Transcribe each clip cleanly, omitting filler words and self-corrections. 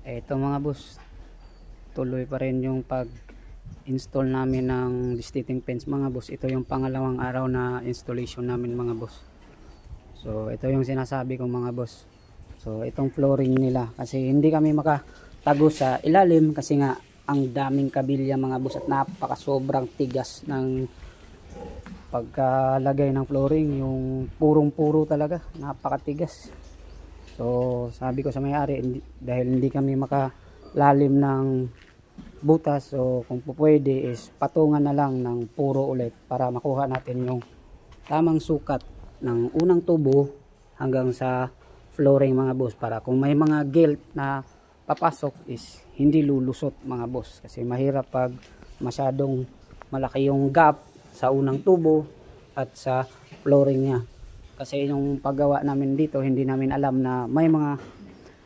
Ito mga boss, tuloy pa rin yung pag install namin ng distating fence mga boss. Ito yung pangalawang araw na installation namin mga boss. So ito yung sinasabi ko mga boss. So itong flooring nila, kasi hindi kami makatago sa ilalim kasi nga ang daming kabilya mga boss at napaka sobrang tigas ng pagkalagay ng flooring. Yung purong-puro talaga, napakatigas. So sabi ko sa may-ari, dahil hindi kami makalalim ng butas, so kung pwede is patungan na lang ng puro ulit para makuha natin yung tamang sukat ng unang tubo hanggang sa flooring mga boss, para kung may mga gilt na papasok is hindi lulusot mga boss, kasi mahirap pag masyadong malaki yung gap sa unang tubo at sa flooring niya. Kasi yung paggawa namin dito, hindi namin alam na may mga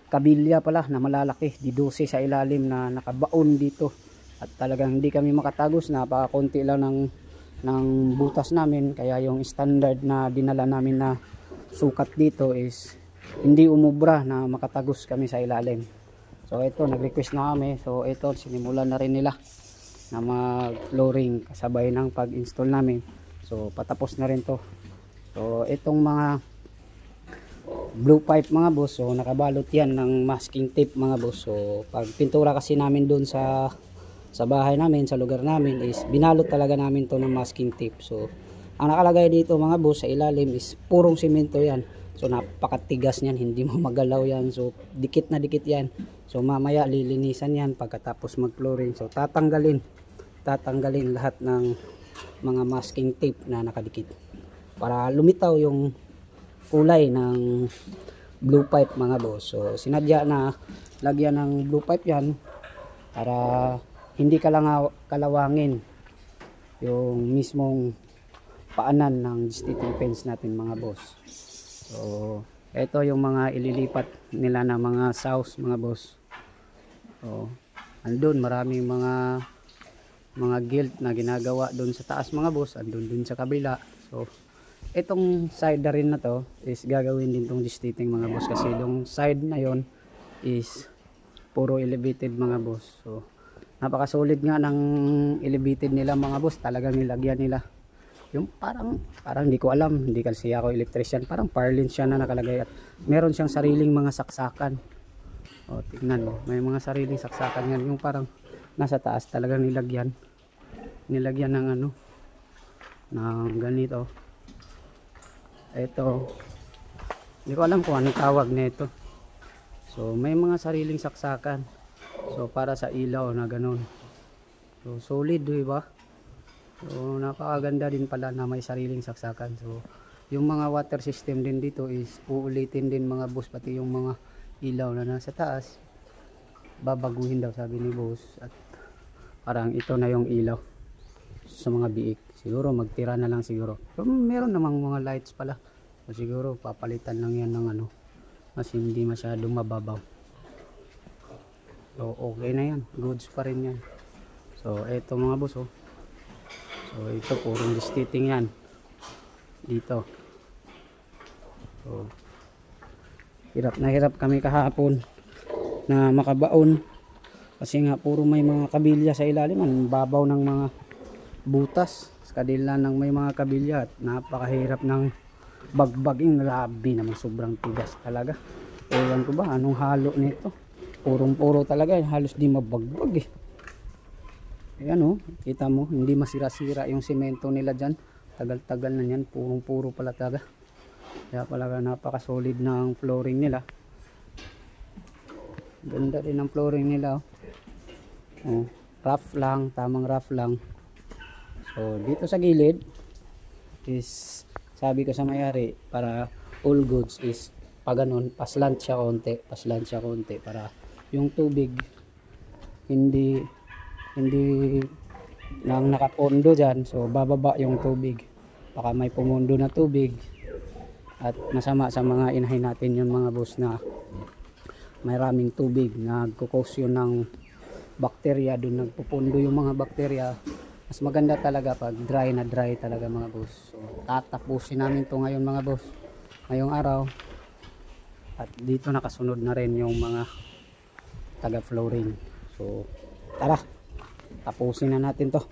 kabilya pala na malalaki, didusi sa ilalim na nakabaon dito, at talagang hindi kami makatagos, napakakunti lang ng butas namin. Kaya yung standard na dinala namin na sukat dito is hindi umubra na makatagos kami sa ilalim. So ito, nag-request na kami, so ito sinimulan na rin nila na mag flooring kasabay ng pag-install namin. So patapos na rin to. So itong mga blue pipe mga boss, so nakabalot yan ng masking tape mga boss. So pag pintura kasi namin doon sa bahay namin, sa lugar namin, is binalot talaga namin to ng masking tape. So ang nakalagay dito mga boss sa ilalim is purong simento yan. So napakatigas niyan, hindi mo magalaw yan. So dikit na dikit yan. So mamaya lilinisan yan pagkatapos mag flooring. So tatanggalin lahat ng mga masking tape na nakadikit para lumitaw yung kulay ng blue pipe mga boss. So sinadya na lagyan ng blue pipe yan para hindi kalawangin yung mismong paanan ng distating fence natin mga boss. So ito yung mga ililipat nila na mga saws mga boss. So andun maraming mga gilt na ginagawa doon sa taas mga boss, andun dun sa kabila. So itong side na rin na to is gagawin din tong distating mga boss, kasi yung side na yon is puro elevated mga boss. So napakasolid nga ng elevated nila mga boss, talagang nilagyan nila yung parang hindi ko alam, hindi kasi ako electrician, parang parlin siya na nakalagay at meron siyang sariling mga saksakan. O tingnan mo, may mga sariling saksakan yan, yung parang nasa taas talagang nilagyan ng ano, ng ganito. Ito, hindi ko alam kung anong tawag nito. So may mga sariling saksakan, so para sa ilaw na ganun. So solid, di ba? So napakaganda din pala na may sariling saksakan. So yung mga water system din dito is uulitin din mga boss, pati yung mga ilaw na nasa taas babaguhin daw sabi ni boss, at parang ito na yung ilaw sa mga biik. Siguro magtira na lang siguro. So, meron namang mga lights pala. So, siguro papalitan lang yan ng ano, mas hindi masyadong mababaw. So okay na yan, goods pa rin yan. So eto mga boss oh. So ito purong distating yan dito. So hirap na hirap kami kahapon na makabaon kasi nga puro may mga kabilya sa ilalim, ang babaw ng mga butas sa kadila ng may mga kabilya, at napakahirap ng bagbaging. Grabe naman, sobrang tigas talaga. Ewan ko ba anong halo nito, purong-puro talaga, halos di mabagbag eh. Ayan oh, kita mo, hindi masira-sira yung semento nila dyan. Tagal-tagal na yan, purong-puro pala talaga. Kaya pala napaka-solid ng flooring nila. Ganda rin ang flooring nila oh. Oh, rough lang, tamang rough lang. So dito sa gilid is sabi ko sa may-ari, para all goods is pag ganun, paslant siya konti para yung tubig hindi lang nakapondo dyan. So bababa yung tubig, baka may pumundo na tubig at masama sa mga inahin natin yung mga boss, na may raming tubig, nagkukos yun ng bakterya, dun nagpupundo yung mga bakterya. Mas maganda talaga pag dry na dry talaga mga boss. So tatapusin namin to ngayon mga boss, ngayong araw. At dito nakasunod na rin yung mga taga flooring. So tara, tapusin na natin to.